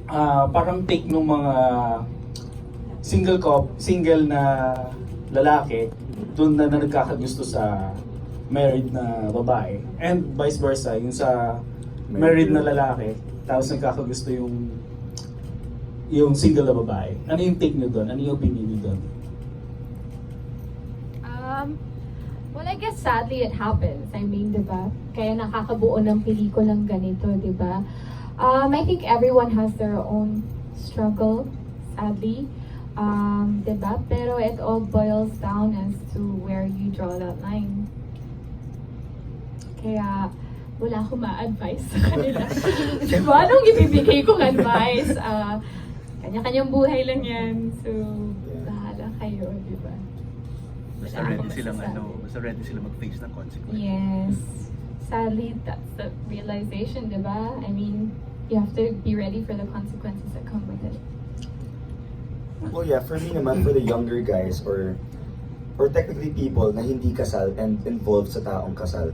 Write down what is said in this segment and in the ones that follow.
parang take ng mga single na lalaki doon na nagkakagusto sa married na babae, and vice versa yung sa married na lalaki tapos nagkakagusto yung single na babae. Ano yung take niyo doon? Ano yung opinion niyo doon? Well, I guess sadly it happens. I mean, diba? Kaya nakakabuo ng pelikulang ganito, diba? I think everyone has their own struggle, sadly. Diba? Pero it all boils down as to where you draw that line. Kaya wala akong ma-advise sa kanila. Diba? Anong ibibigay kong advice? Kanya-kanyang buhay lang yan. So, bahala kayo, diba? Basta ready silang mag-face ng consequences. Yes. Sadly, that's the realization, diba? I mean, you have to be ready for the consequences that come with it. Well, yeah, for me naman, for the younger guys or technically people na hindi kasal and involved sa taong kasal,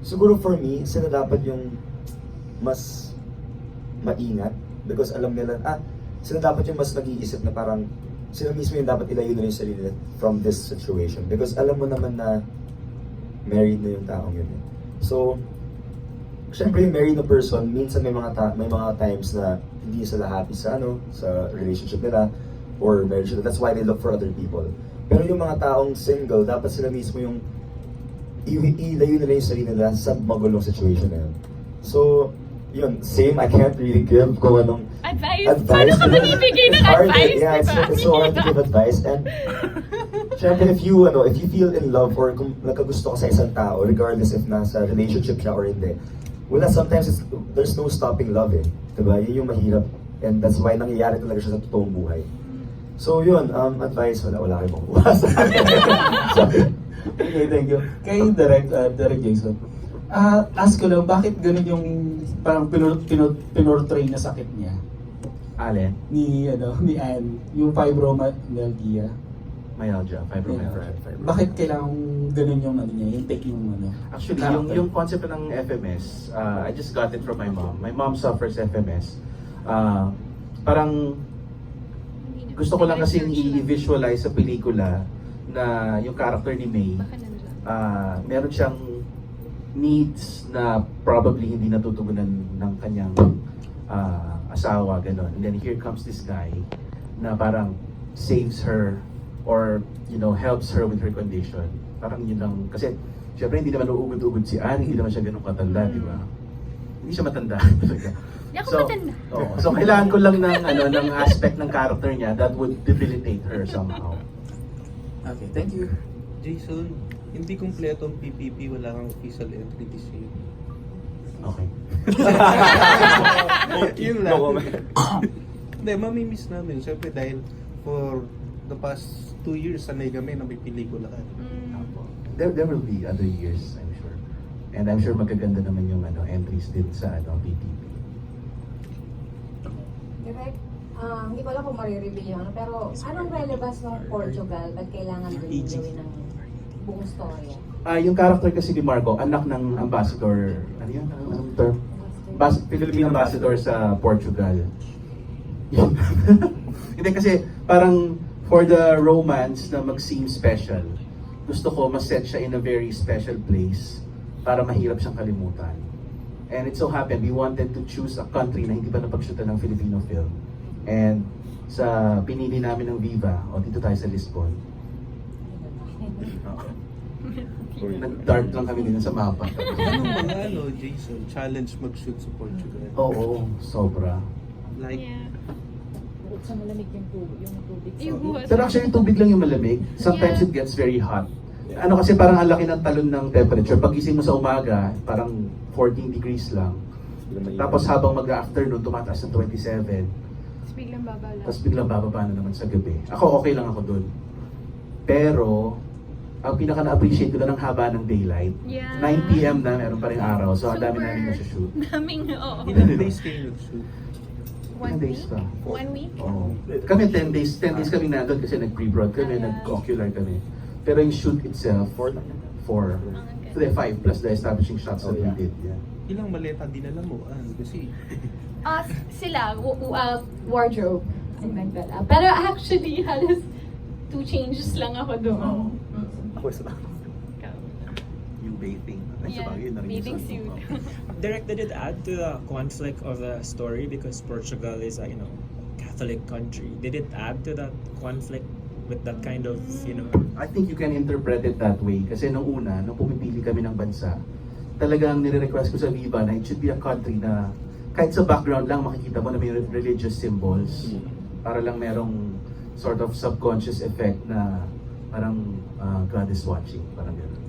siguro for me, sila dapat yung mas maingat because alam nila, sila dapat yung mas nag-iisip na parang sila mismo yung dapat ilayo na yung sarili from this situation because alam mo naman na married na yung taong yun eh. So, syempre yung married na person, minsan may mga times na hindi sila happy sa sa relationship nila or marriage nila. That's why they look for other people. Pero yung mga taong single, dapat sila mismo yung ilayo nila yung sarili nila sa magulong situation na yun. So, yun, same, I can't really give kung anong Advice? Paano ka magbibigay ng advice? Yeah, it's so hard to give advice. And syempre, if you feel in love or kung nagkagusto ka sa isang tao, regardless if nasa relationship siya or hindi, sometimes there's no stopping love eh. Diba? Yun yung mahirap. And that's why nangyayari talaga siya sa totoong buhay. So yun, advice, wala kayo makukuha sa akin. Okay, thank you. Kay Direct Jason, ask ko lang, bakit ganun yung parang pinortray na sakit niya? Alin? Ni Anne, yung fibromyalgia. Fibromyalgia. Bakit kailangan ganun yung niya, yung take yung Actually, character? yung concept ng FMS, I just got it from my mom. My mom suffers FMS. Parang gusto ko lang kasi i-visualize sa pelikula na yung character ni May, meron siyang needs na probably hindi natutugunan ng kanyang asawa, gano'n. And then here comes this guy na parang saves her or helps her with her condition. Parang yun lang, kasi syempre hindi naman uugod-ugod si Anne, hindi naman siya ganun katanda, di ba? Hindi siya matanda talaga. Hindi ako matanda. So kailangan ko lang ng aspect ng character niya that would debilitate her somehow. Okay, thank you. Jason, hindi kumpleto ang PPP, wala kang official entry this year. Okay. Yun lang. Hindi, mamimiss namin. Siyempre dahil for the past 2 years, sanay kami na may pelikula ka. There will be other years, I'm sure. And I'm sure magaganda naman yung entries din sa PPP. Direct, hindi ko alam kung marireveal yun, pero anong relevance ng Portugal? Ba't kailangan din gawin ng buong storya? Yung character kasi ni Marco, anak ng ambassador, ano yun? Anong term? Philippine ambassador sa Portugal. Hindi kasi parang for the romance na mag-seem special, gusto ko mas-set siya in a very special place para mahirap siyang kalimutan. And it so happened, we wanted to choose a country na hindi pa napag-shootan ng Filipino film. And sa pinili namin ng Viva, dito tayo sa Lisbon. Nag-dart lang kami din sa mapa. Anong mga Jason, challenge mag-shoot sa Portugal? Oo, sobra. Like, Sa malamig yung tubig. Pero actually, tubig lang yung malamig. Sometimes it gets very hot. Ano kasi parang ang laki ng talon ng temperature. Pag gising mo sa umaga, parang 14 degrees lang. Tapos habang mag-afternoon, tumataas ng 27. Tapos biglang bababa na naman sa gabi. Ako, okay lang ako dun. Pero, ang pinaka-na-appreciate ko na ng haba ng daylight. 9 p.m. na, meron pa rin araw. So, ang dami namin na-shoot. ilang days kayo nag-shoot? Ilang days pa? 1 week? Oo. Kami 10 days kami nandun kasi nag-pre-broad kami, nag-ocular kami. Pero yung shoot itself, 4. 5 plus the establishing shots that we did. Yeah. Ilang maleta dinala mo? Kasi Sila, wardrobe ang nagdala. Pero actually, halos 2 changes lang ako doon. Ako isa lang. Yung bathing. Ay, Yeah, sabagay, yun na rin yung bathing suot mo. suit. Direct, did it add to the conflict of the story because Portugal is a Catholic country? Did it add to that conflict with that kind of I think you can interpret it that way. Kasi nung una, nung pumipili kami ng bansa, talagang nire-request ko sa Viva na it should be a country na kahit sa background lang makikita mo na may religious symbols. Para lang merong sort of subconscious effect na parang God is watching. Parang gano'n.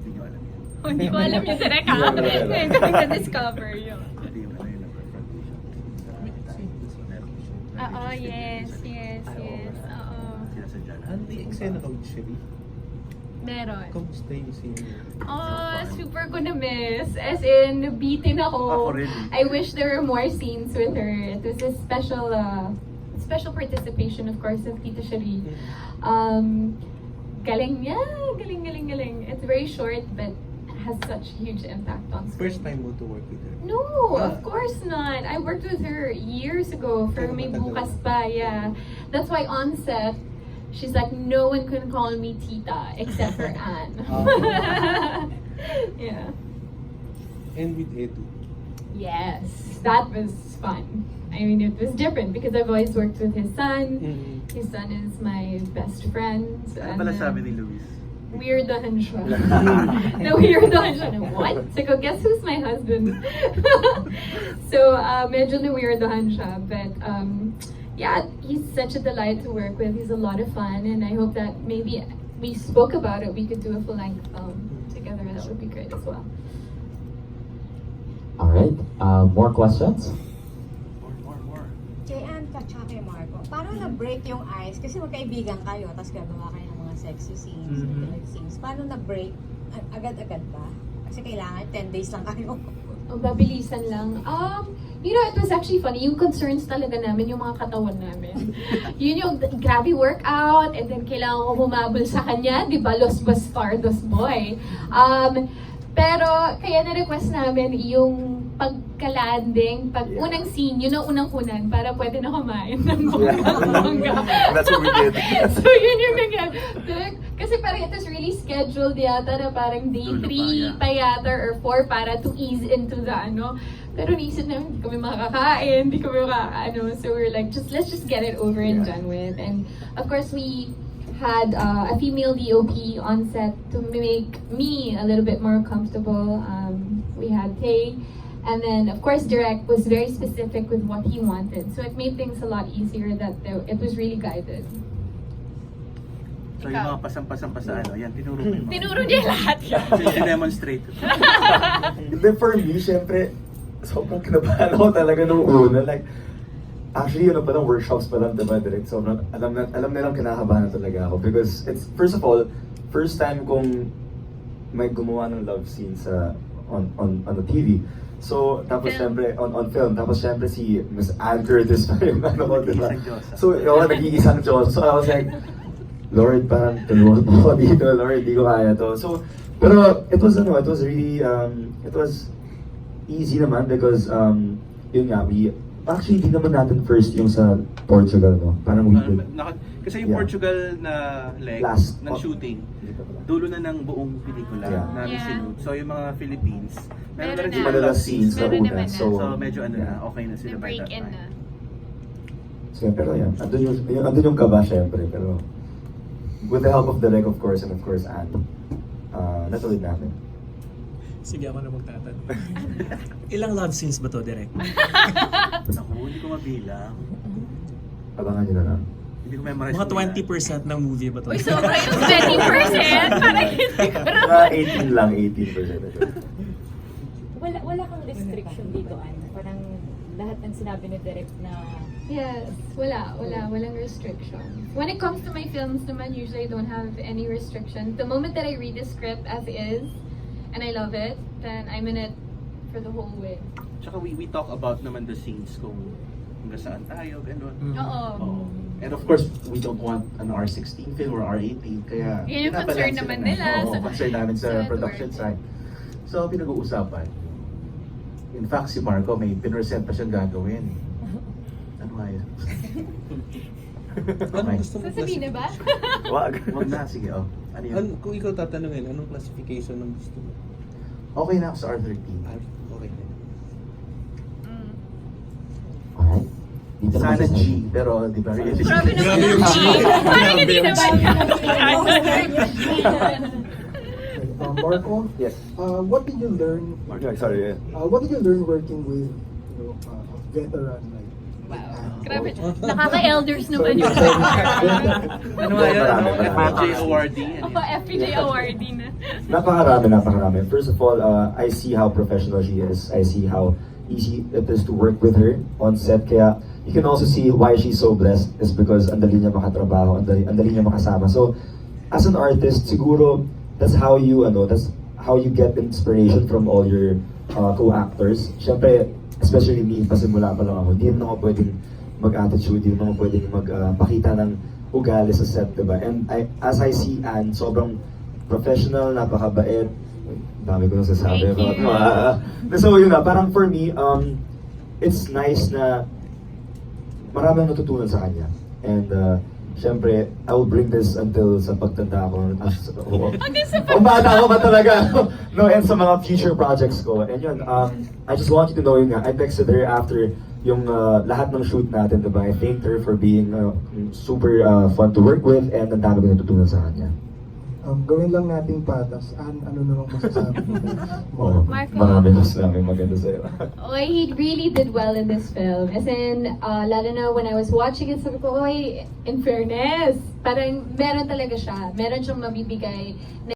Hindi nyo alam yan. Hindi ko alam yung direct ha. Ngayon ko na-discover yun. Ito yung ano yung confrontation. Oo, yes. Oo. Sinasadya na. ano yung eksena ka with Sherry? Meron. Kamusta yung scene niyo? Oh, super ko na-miss. As in, nabitin ako. Ako rin. I wish there were more scenes with her. It was a special participation, of course, of Tita Cherie. Galing niya. Galing. It's very short, but has such huge impact on screen. First time mo to work with her? No, of course not. I worked with her years ago for May Bukas Pa, yeah. That's why on set, she's like, no one can call me Tita except for Anne. Yeah. And with Edu? Yes, that was fun. I mean, it was different because I've always worked with his son. His son is my best friend. Ano pala sabi ni Luis? Weirdohan siya. Na-weirdohan siya. What? So, guess who's my husband? So, medyo na-weirdohan siya. But, yeah, he's such a delight to work with. He's a lot of fun. And I hope that maybe we spoke about it. We could do a full-length film together. That would be great as well. Alright, more questions? More. Kay Ann ka tsaka kay Marco, paano na-break yung ice? Kasi magkaibigan kayo, tapos gagawa kayo ng mga sexy scenes, intimate scenes. Paano na-break? Agad-agad ba? Kasi kailangan 10 days lang kayo. Mabilisan lang. It was actually funny. Yung concerns talaga namin, yung mga katawan namin. Yun yung grabe workout, and then kailangan ko humabol sa kanya, di ba? Los Bastardos boy. Pero, kaya na-request namin yung pagka-landing, unang scene, yun ang unang-unan, para pwede na kumain ng bongga. That's what we did. So, yun yung nangyari. Kasi parang it was really scheduled yata na parang day 3 pa yata or 4 para to ease into the Pero naisip namin, hindi kami makakain, hindi kami So, we're like, let's just get it over and done with. And, of course, we had a female DOP on set to make me a little bit more comfortable. We had Tay, and then of course Direct was very specific with what he wanted, so it made things a lot easier. It was really guided. So yung mga pasang-pasang sa yan, tinuro mo yung mga. Tinuro niya lahat. Demonstrate. Then for me, syempre, sobrang kinabahan ako talaga nung una. Like, actually, palang workshops pa lang, diba, direct. So, alam nilang kinakabahan talaga ako. Because it's, first of all, first time kong may gumawa ng love scene on the TV. So, tapos syempre, on film. Tapos syempre si Miss Ann Curtis pa yung ko, diba? So, nag-iisang Diyos. So, I was like, Lord, parang tulungan mo ako dito, Lord, di ko kaya to. So, pero it was really, it was easy naman because, yun nga, actually, di naman natin first yung sa Portugal, no? Parang we did. Kasi yung Portugal na leg Last- ng shooting, dulo na ng buong pelikula namin sinut. So yung mga Philippines, meron na rin sila Manila love scenes na Meron una. naman na. So, So medyo okay na sila by break that in time. na. so pero yan, andun yung kaba syempre, pero with the help of Derek, of course, and of course, Anne, natuloy namin. Sige, ako na magtatanong. Ilang love scenes ba to, Direk? Naku, hindi ko mabilang. Abangan nyo na lang. Hindi ko memorize. Mga ko yan. 20% ng movie ba to? Uy, sobra yung 20%! Parang hindi ko Mga 18 lang, 18%. Wala kang restriction dito, Anne. Parang lahat ng sinabi ni Direk na Yes, walang restriction. When it comes to my films naman, usually I don't have any restriction. The moment that I read the script as is, and I love it, then I'm in it for the whole way. Tsaka we talk about naman the scenes kung hanggang saan tayo, gano'n. Oo. Oo. And of course, we don't want an R16 film or R18, kaya Yun yung concern naman nila. Oo, concern namin sa So it production works. side. So, pinag-uusapan. In fact, si Marco may pinresent pa siyang gagawin. Ano nga yun? Anong gusto mo Sasabihin na ba? Wag. Huwag na, sige. Oh. Ano yun? Kung ikaw tatanungin, anong classification ng gusto mo? Okay na ako sa R13. Okay. Alright. Dito naman Sana sa G, pero di ba? Grabe yung G. Parang hindi naman. Marco, Yes. what did you learn? Yeah, sorry. What did you learn working with a veteran like? Grabe. Nakaka-elders naman yun. Ano nga yan? Marami, marami. FPJ awardee? Ako, FPJ awardee na. Napakarami. First of all, I see how professional she is. I see how easy it is to work with her on set. Kaya you can also see why she's so blessed is because ang dali niya makatrabaho, ang dali niya makasama. So, as an artist, siguro that's how you get inspiration from all your co-actors. Siyempre, especially me, pasimula pa lang ako, hindi naman ako pwedeng mag-attitude, hindi naman ako pwedeng magpakita ng ugali sa set, diba? And as I see Anne, sobrang professional, napakabait, dami ko nang sasabi. Thank you. So yun na, parang for me, it's nice na marami ang natutunan sa kanya. And syempre, I will bring this until sa pagtanda ko. Ang bata ko pa talaga. No, and sa mga future projects ko. And yun, I just want you to know yun nga. I texted her after yung lahat ng shoot natin, diba? I thanked her for being super fun to work with and ang dami ko natutunan sa kanya. Gawin lang nating patas. Ano namang masasabi Oh, mo? Marco. marami mas namin maganda sa'yo. Oy, he really did well in this film. As in, lalo na when I was watching it, sabi ko, oy, in fairness, parang meron talaga siya. Meron siyang mabibigay na